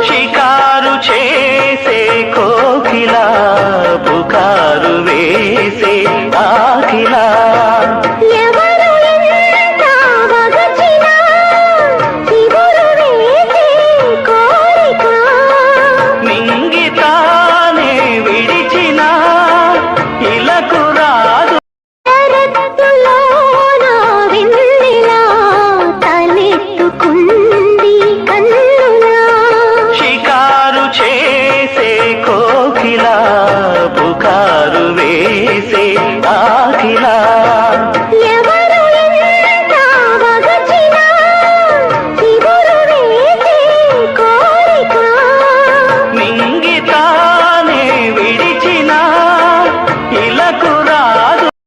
షికారు చేసే కోకిలా పుకారు వేసే ఆకిలా మింగితానే విడిచిన ఇలకు రాదు షికారు చేసే కోకిలా పుకారు వేసే ఆకిలా